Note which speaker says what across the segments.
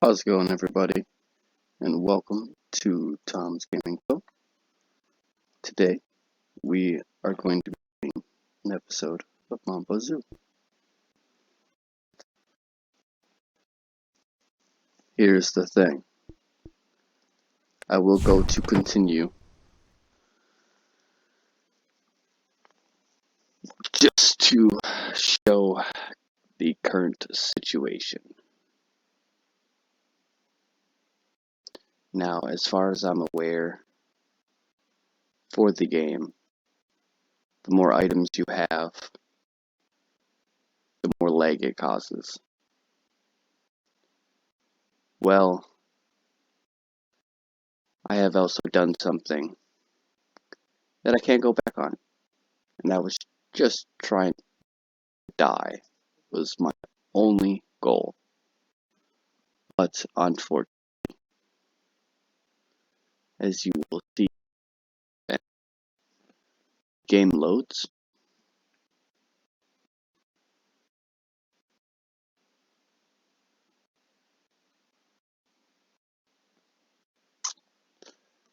Speaker 1: How's it going, everybody? And welcome to Tom's Gaming Co. Today, we are going to be doing an episode of Mon Bazou. Here's the thing. I will go to continue just to show the current situation. Now, as far as I'm aware, for the game, the more items you have, the more lag it causes. Well, I have also done something that I can't go back on, and that was just trying to die was my only goal. But unfortunately, as you will see, the game loads.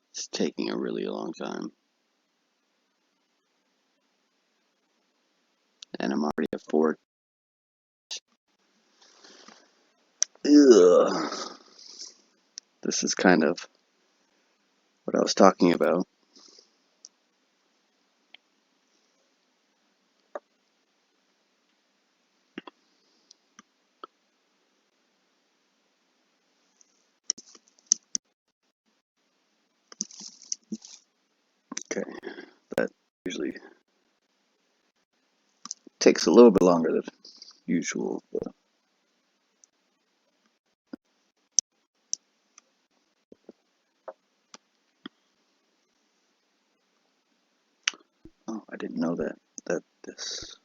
Speaker 1: It's taking a really long time. And I'm already at 4. Ugh. This is kind of what I was talking about. Okay, that usually takes a little bit longer than usual. But oh, I didn't know that this.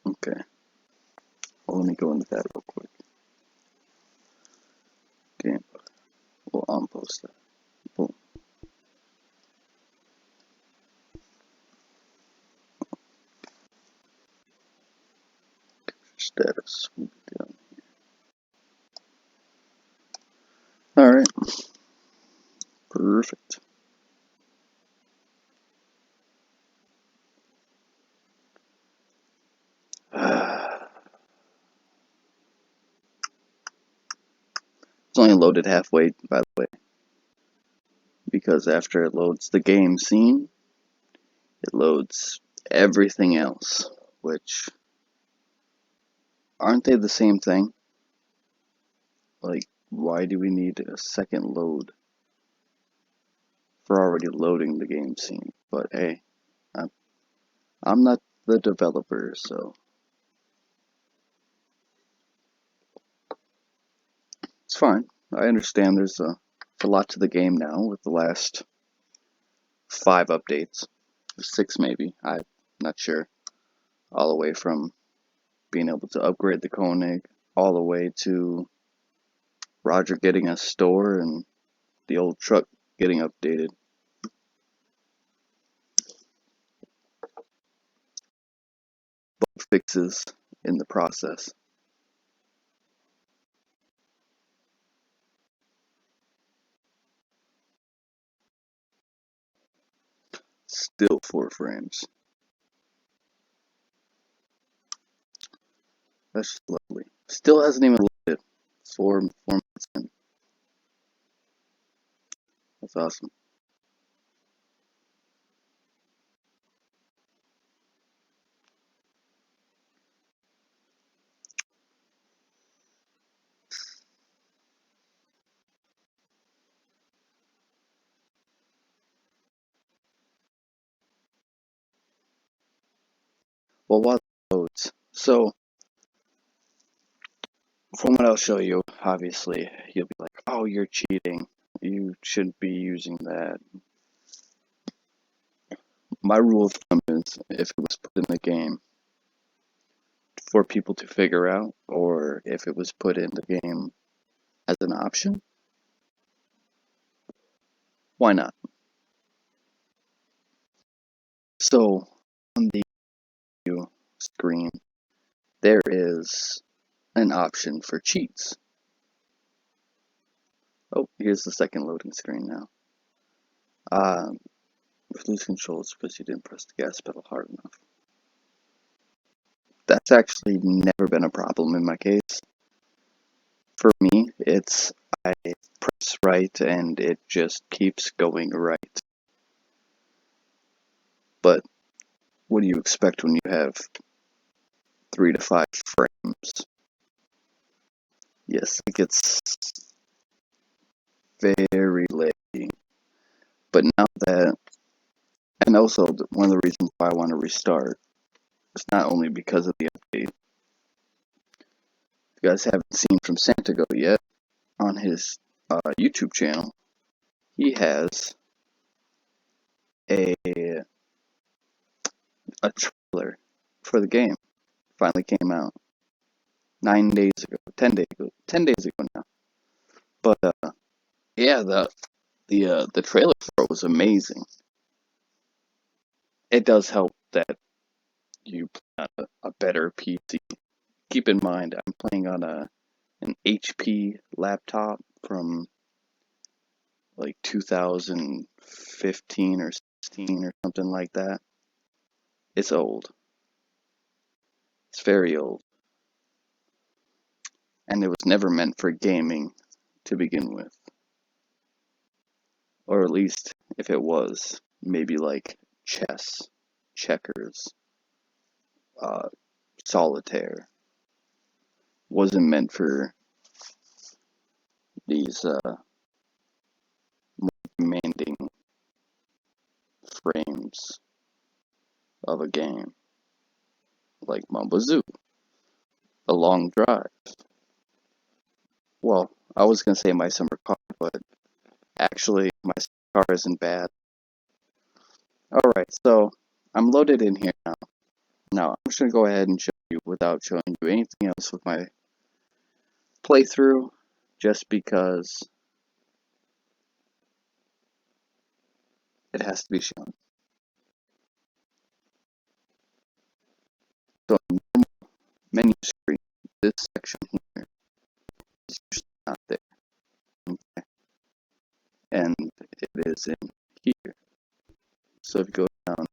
Speaker 1: Okay, well, let me go into that real quick. Game, we'll unpost that. Boom. Status will be down here. All right, perfect. It's only loaded halfway, by the way, because after it loads the game scene, it loads everything else, which aren't they the same thing? Like, why do we need a second load for already loading the game scene? But hey, I'm not the developer, so it's fine. I understand there's a lot to the game now with the last 5 updates, 6 maybe, I'm not sure. All the way from being able to upgrade the Koenig, all the way to Roger getting a store and the old truck getting updated. Bug fixes in the process. Still 4 frames. That's just lovely. Still hasn't even loaded. 4 months in. That's awesome. Well, while it loads, so from what I'll show you, obviously, you'll be like, oh, you're cheating. You shouldn't be using that. My rule of thumb is if it was put in the game for people to figure out, or if it was put in the game as an option, why not? So on the screen, there is an option for cheats. Oh, here's the second loading screen now. If lose control, it's because you didn't press the gas pedal hard enough. That's actually never been a problem in my case. For me, it's I press right and it just keeps going right. But what do you expect when you have 3 to 5 frames? Yes, it gets very laggy. But now that, and also one of the reasons why I want to restart is not only because of the update. If you guys haven't seen from Santiago yet on his YouTube channel, he has a trailer for the game. Finally came out 9 days ago, 10 days ago now. But yeah, the trailer for it was amazing. It does help that you play on a better PC. Keep in mind, I'm playing on an HP laptop from like 2015 or 16 or something like that. It's old. It's very old. And it was never meant for gaming to begin with. Or at least, if it was, maybe like chess, checkers, uh, solitaire. Wasn't meant for these more demanding frames of a game. Like Mon Bazou, a long drive. Well, I was gonna say my summer car, but actually my car isn't bad. Alright, so I'm loaded in here now. Now I'm just gonna go ahead and show you without showing you anything else with my playthrough, just because it has to be shown. So menu screen, this section here is usually not there. Okay? And it is in here. So if you go down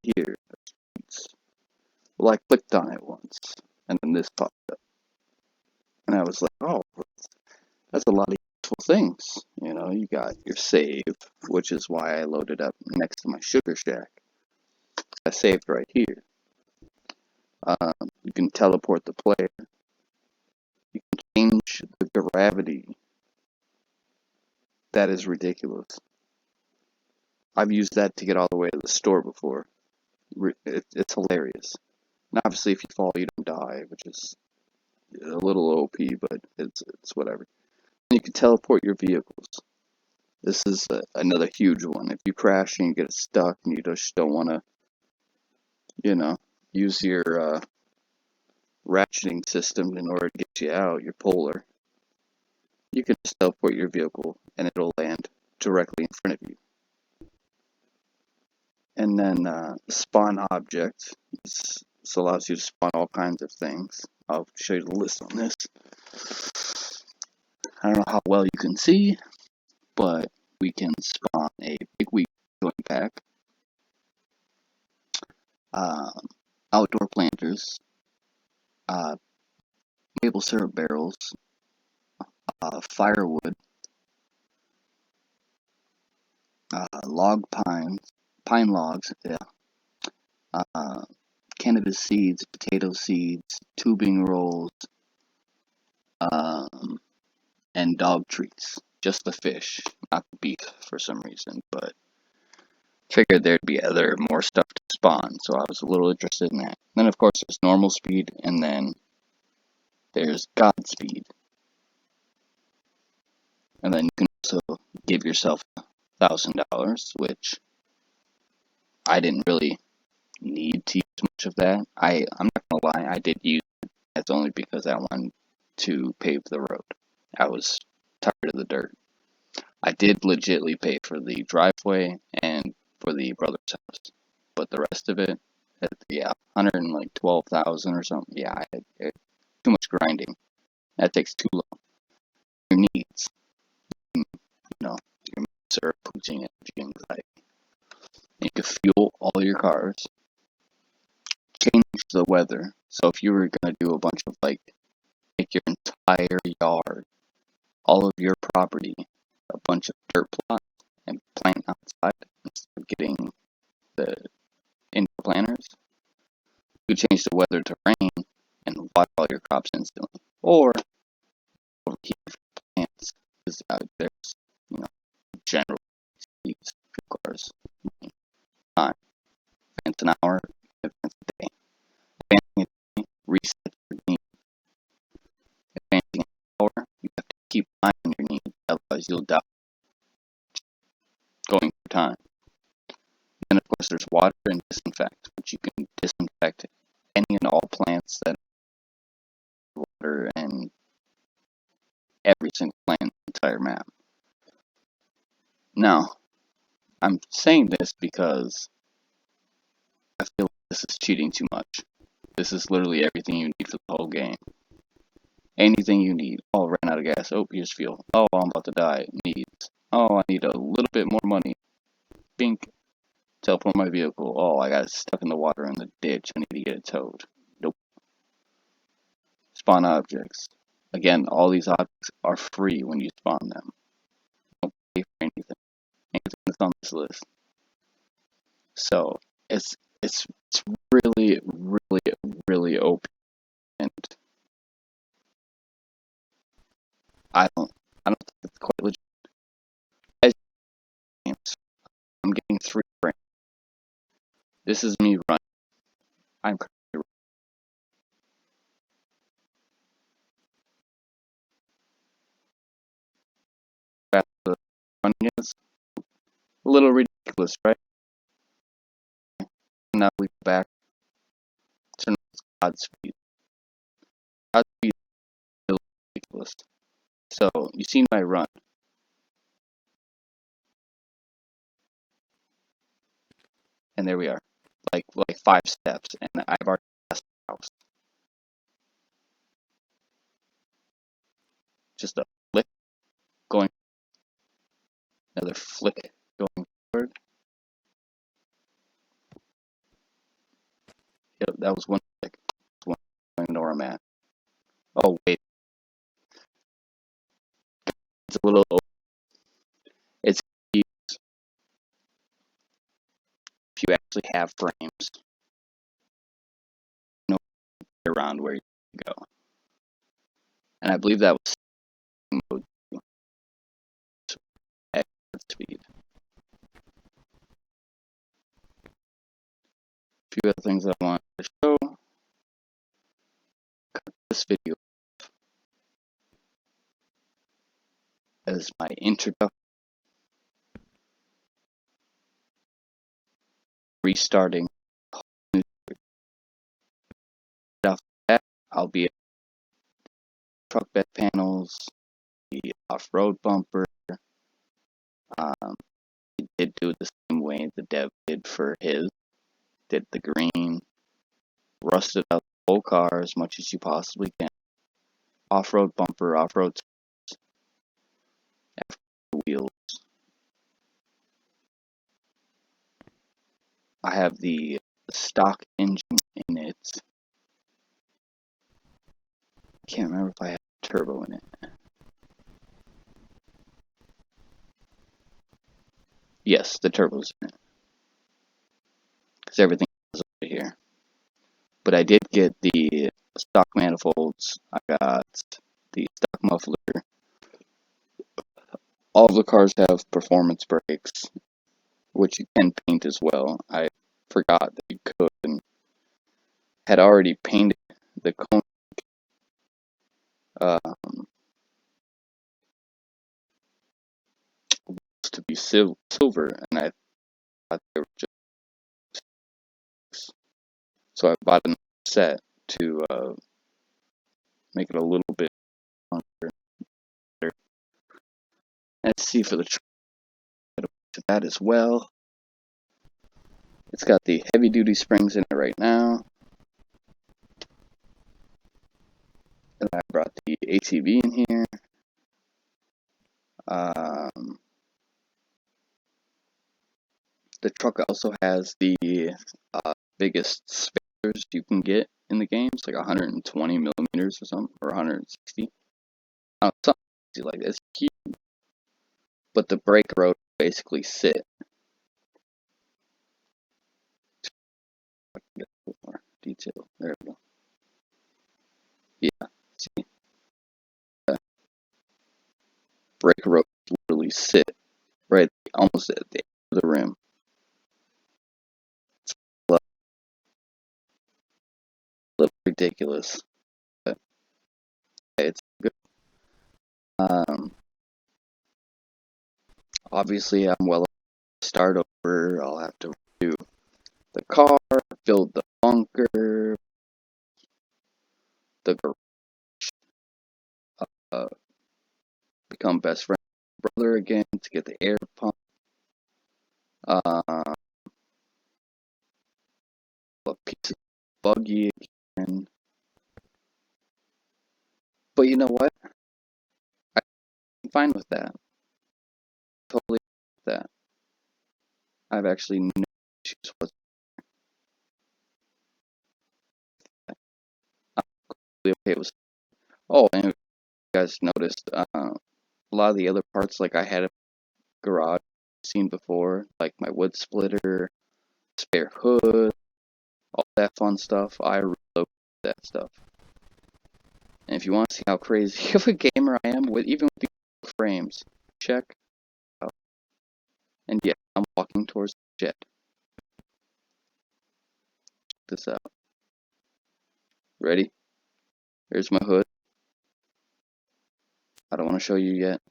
Speaker 1: here, well, I clicked on it once, and then this popped up. And I was like, oh, that's a lot of useful things. You know, you got your save, which is why I loaded up next to my sugar shack. I saved right here. You can teleport the player. You can change the gravity. That is ridiculous. I've used that to get all the way to the store before. It's hilarious. And obviously, if you fall, you don't die, which is a little OP, but it's whatever. And you can teleport your vehicles. This is another huge one. If you crash and you get stuck and you just don't want to, you know, use your ratcheting system in order to get you out, your polar, you can just teleport your vehicle and it'll land directly in front of you. And then spawn object. This allows you to spawn all kinds of things. I'll show you the list on this. I don't know how well you can see, but we can spawn a big wheat joint pack, outdoor planters, maple syrup barrels, firewood, pine logs, yeah, cannabis seeds, potato seeds, tubing rolls, and dog treats. Just the fish, not the beef for some reason, but figured there'd be more stuff to spawn, so I was a little interested in that. Then of course there's normal speed, and then there's Godspeed. And then you can also give yourself $1,000, which I didn't really need to use much of that. I'm not gonna lie, I did use it. That's only because I wanted to pave the road. I was tired of the dirt. I did legitly pay for the driveway and for the brother's house, but the rest of it Yeah, 112,000 or something. Yeah, too much grinding. That takes too long. Your needs, your needs are pushing energy anxiety. You can fuel all your cars, change the weather. So if you were gonna do a bunch of make your entire yard, all of your property, a bunch of dirt plots, and plant outside instead of getting the indoor planters, you could change the weather to rain and water all your crops instantly. Or overheat plants, because there's, general these cars. Time, advance an hour, advance a day. Advancing a day, reset your needs. Advancing an hour, you have to keep an eye on your needs, otherwise you'll die going through time. Then, of course, there's water and disinfect, which you can disinfect any and all plants that have water and every single plant in the entire map. Now, I'm saying this because I feel like this is cheating too much. This is literally everything you need for the whole game. Anything you need. Oh, ran out of gas. Oh, here's fuel. Oh, I'm about to die. Needs. Oh, I need a little bit more money. Bink. Teleport my vehicle. Oh, I got stuck in the water in the ditch. I need to get it towed. Nope. Spawn objects. Again, all these objects are free when you spawn them. Don't pay for anything. Anything that's on this list. So it's really, really, really open, and I don't think it's quite legit. As games, I'm getting 3 frames. This is me running. I'm currently fast the running is. A little ridiculous, right? Now we go back to God speed. God speed is really ridiculous. So you see my run. And there we are. Like 5 steps, and I've already passed the house. Just a flick going, another flick going forward. Yep, that was one flick. One I know where I'm at. Oh wait, it's a little. It's if you actually have frames, you know, around where you go. And I believe that was mode 2 at speed. A few other things I want to show. Cut this video as my introduction. Restarting. Off that, I'll be at truck bed panels, the off-road bumper. He did do it the same way the dev did for his. Did the green, rusted out the whole car as much as you possibly can. Off-road bumper, off-road wheels. I have the stock engine in it. I can't remember if I have turbo in it. Yes, the turbo's in it. Because everything is over here. But I did get the stock manifolds. I got the stock muffler. All of the cars have performance brakes, which you can paint as well. I forgot that you could, and had already painted the cone to be silver, and I thought they were just. So I bought a set to make it a little bit longer. Let's see for the to that as well. It's got the heavy duty springs in it right now. And I brought the ATV in here. The truck also has the biggest spares you can get in the game. It's like 120 millimeters or something, or 160. Something like this. Huge. But the brake road basically sit. Get a little more detail. There we go. Yeah. See, brake road literally sit right almost at the end of the rim. It's a little ridiculous, but it's good. Obviously, I'm well start over. I'll have to do the car, build the bunker, the uh, become best friend with my brother again to get the air pump. A piece of buggy again. But you know what? I'm fine with that. Totally with that. I've actually no issues with that. I'm completely okay with. Oh, and if you guys noticed, a lot of the other parts, like I had a garage seen before, like my wood splitter, spare hood, all that fun stuff. I reloaded that stuff. And if you want to see how crazy of a gamer I am, with even with the frames, check out. And yeah, I'm walking towards the jet. Check this out. Ready? Here's my hood. I don't want to show you yet.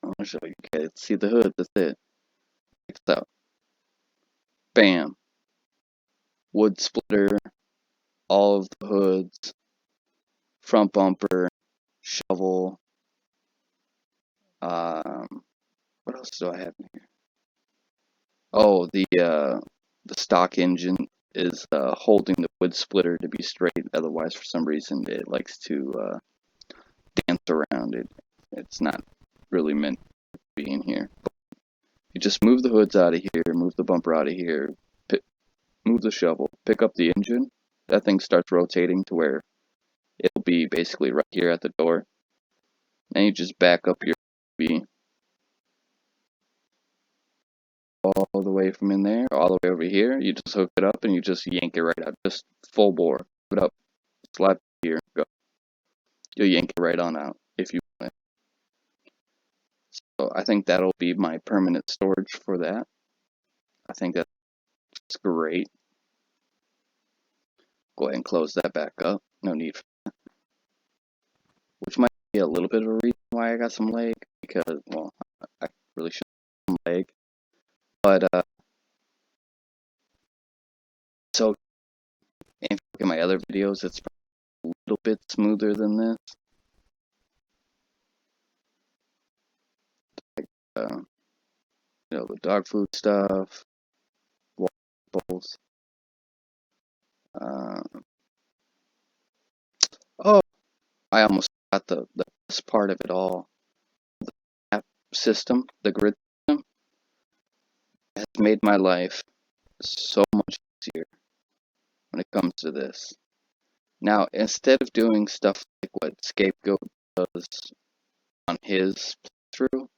Speaker 1: I want to show you guys. See the hood. That's it. Check this out. Bam. Wood splitter. All of the hoods. Front bumper. Shovel. What else do I have in here? Oh, the stock engine is holding the wood splitter to be straight. Otherwise, for some reason, it likes to dance around. It's not really meant to be in here. You just move the hoods out of here, move the bumper out of here, move the shovel, pick up the engine. That thing starts rotating to where it'll be basically right here at the door. And you just back up your B all the way from in there, all the way over here. You just hook it up and you just yank it right out. Just full bore. Hook it up, slap it here, go. You'll yank it right on out if you want it. So I think that'll be my permanent storage for that. I think that's great. Go ahead and close that back up. No need for that. Which might be a little bit of a reason why I got some lag, because, well, I really should have some lag. But, so, if you look at my other videos, it's a little bit smoother than this. Like, you know, the dog food stuff, water bowls. Oh, I almost got the best part of it all. The map system, the grid system, has made my life so much easier when it comes to this. Now, instead of doing stuff like what Scapegoat does on his playthrough,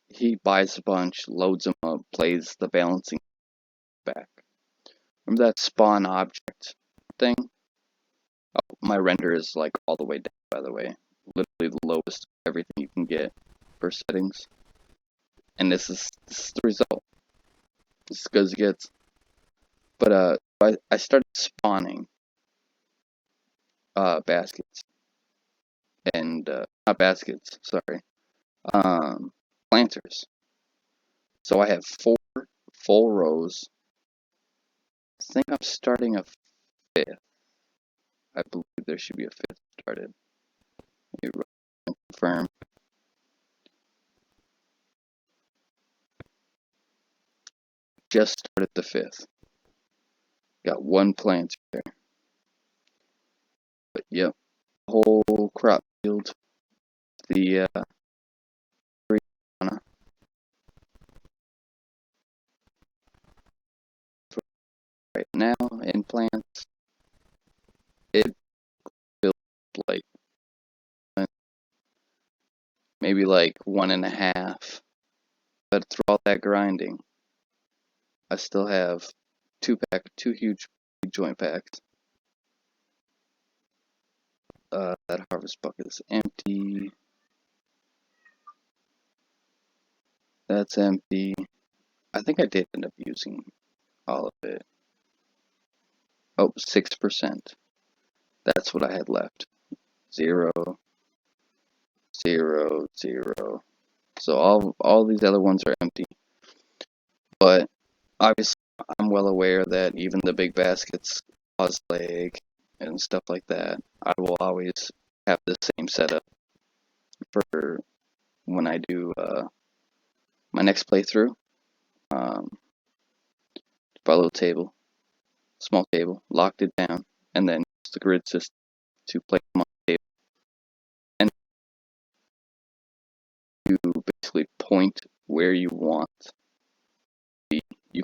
Speaker 1: he buys a bunch, loads them up, plays the balancing back. Remember that spawn object thing? Oh, my render is like all the way down, by the way. Literally the lowest of everything you can get for settings. And this is the result. This is as good as it gets. But I started spawning baskets. And not baskets, sorry. Planters. So I have 4 full rows. I think I'm starting a 5th. I believe there should be a 5th started. Let me confirm. just started the 5th. Got one plant there. But yep, whole crop field. The marijuana right now in plants, it feels like maybe like 1.5. But through all that grinding, I still have two huge joint packs. That harvest bucket is empty. That's empty. I think I did end up using all of it. Oh, 6%. That's what I had left. 0, 0, 0. So all these other ones are empty. But obviously, I'm well aware that even the big baskets cause lag and stuff like that. I will always have the same setup for when I do my next playthrough. Follow the table, small table, locked it down, and then use the grid system to play them on the table. And you basically point where you want. You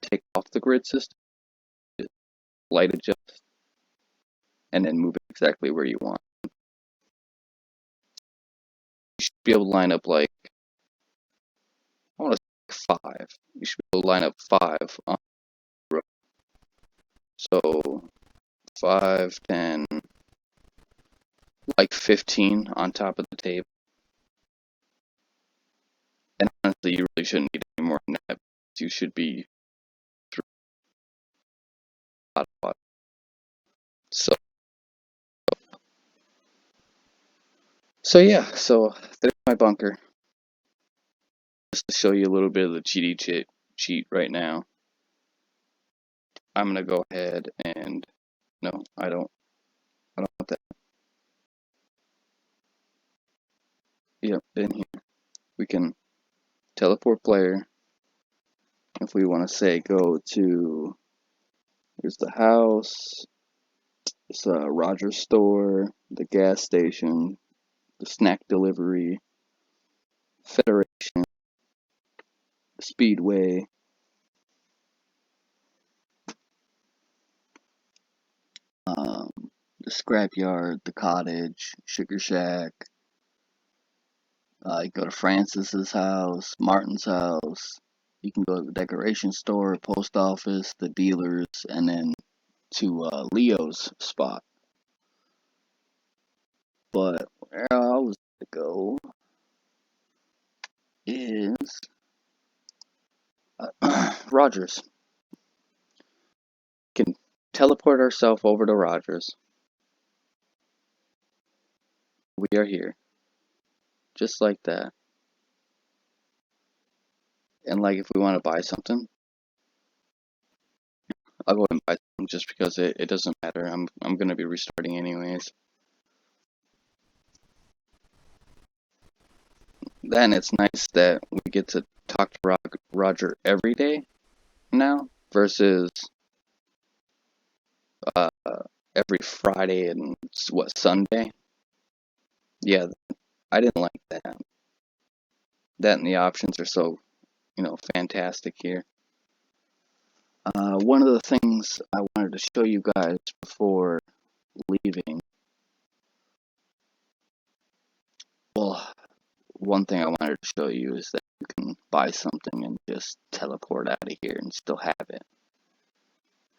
Speaker 1: take off the grid system, light adjust, and then move it exactly where you want. You should be able to line up like, I want to say 5. You should be able to line up 5 on the row. So 5, 10, like 15 on top of the table. And honestly, you really shouldn't need any more than that. You should be through a lot of water. So yeah, so there's my bunker. Just to show you a little bit of the cheat right now. I'm gonna go ahead and no, I don't want that. Yep, in here we can teleport player. If we want to say go to, here's the house, it's Roger's store, the gas station, the snack delivery, Federation, Speedway, the scrapyard, the cottage, Sugar Shack. You go to Francis's house, Martin's house. You can go to the decoration store, post office, the dealers, and then to Leo's spot. But where I was to go is Rogers. We can teleport ourselves over to Rogers. We are here, just like that. And like if we want to buy something, I'll go ahead and buy something just because it doesn't matter. I'm gonna be restarting anyways. Then it's nice that we get to talk to Roger every day now versus uh, every Friday and Sunday. Yeah, I didn't like that. That and the options are so fantastic here. One of the things I wanted to show you guys before leaving. Well, one thing I wanted to show you is that you can buy something and just teleport out of here and still have it.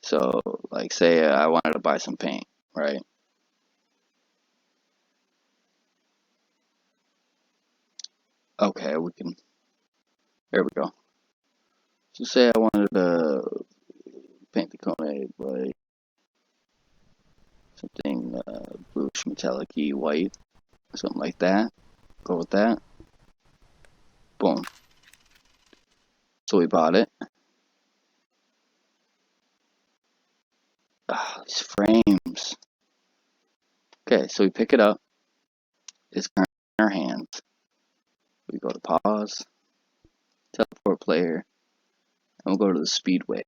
Speaker 1: So, like, say I wanted to buy some paint, right? Okay, we can. There we go. So, say I wanted to paint the Kone like something bluish metallic-y white, something like that. Go with that. Boom. So we bought it. Ah, these frames. Okay, so we pick it up. It's in our hands. We go to pause, teleport player, we'll go to the Speedway.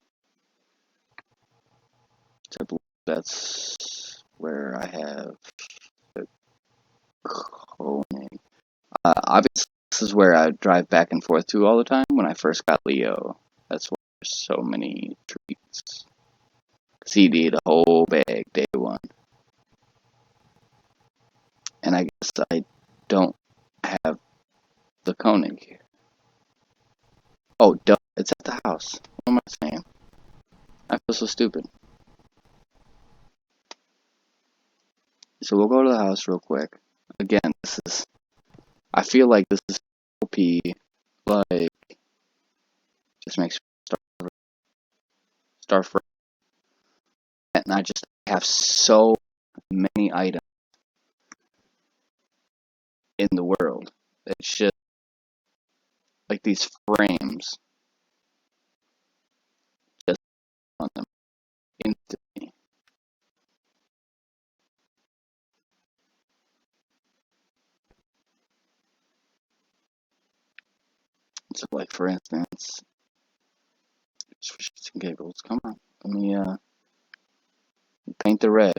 Speaker 1: I believe that's where I have the Koenig. Obviously, this is where I drive back and forth to all the time when I first got Leo. That's where there's so many treats. CD, the whole bag, day one. And I guess I don't have the Koenig here. Oh, duh, it's at the house. What am I saying? I feel so stupid. So we'll go to the house real quick. Again, I feel like this is OP, like, just makes me start for, and I just have so many items in the world. It's just like these frames just on them instantly. So like for instance, just for shits and giggles, come on, let me paint the red.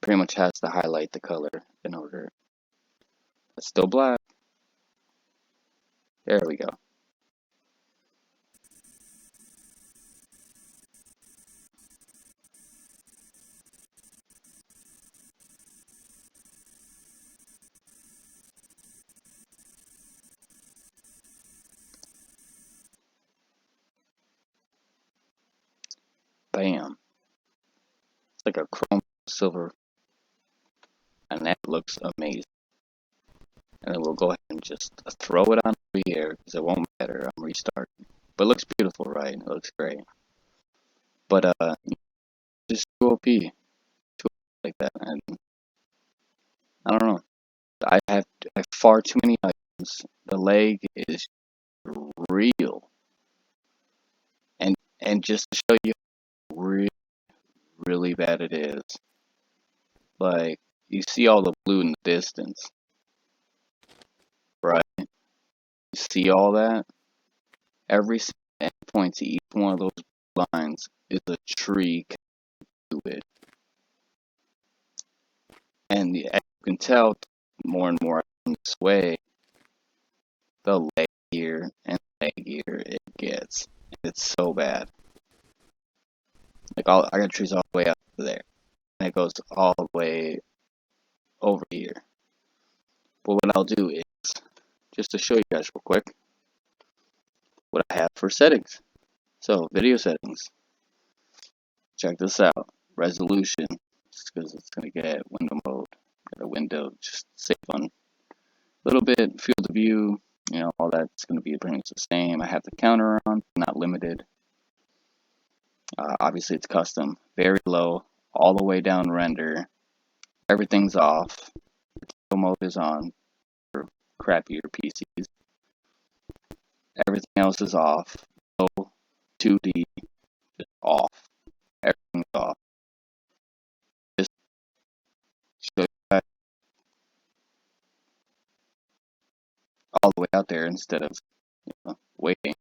Speaker 1: Pretty much has to highlight the color in order. It's still black. There we go. Bam. It's like a chrome silver, and that looks amazing. And then we'll go ahead and just throw it on over here because it won't matter. I'm restarting. But it looks beautiful, right? It looks great. But just too OP, too like that, and I don't know. I have far too many items. The leg is real, and just to show you how really bad it is. Like you see all the blue in the distance, right? You see all that. Every endpoint to each one of those lines is a tree to it, and as you can tell, more and more this way, the leg gear and leg gear it gets. It's so bad. Like I got trees all the way up there, and it goes all the way over here. But what I'll do is, just to show you guys real quick, what I have for settings. So video settings. Check this out. Resolution, just because it's gonna get window mode. Got a window, just save on a little bit. Field of view, you know, all that's gonna be pretty much the same. I have the counter on, not limited. Obviously, it's custom. Very low, all the way down render. Everything's off. Video mode is on for crappier PCs. Everything else is off. Low, 2D, just off. Everything's off. Just show you guys all the way out there instead of waiting.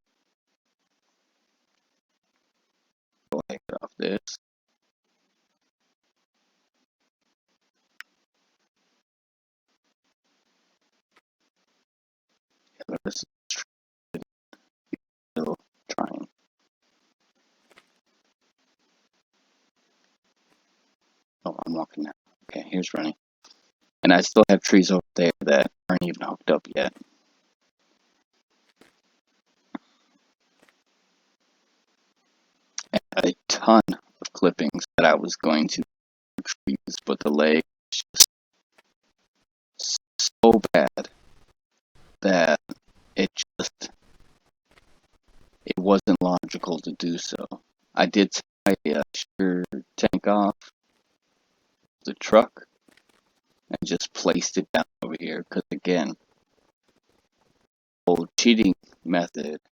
Speaker 1: Go ahead, get off this. Yeah, this is still trying. Oh, I'm walking now. Okay, here's running. And I still have trees over there that aren't even hooked up yet. And a ton of clippings that I was going to trees, but the lag is just so bad that it wasn't logical to do so. I did take my sugar tank off the truck and just placed it down over here because again, old cheating method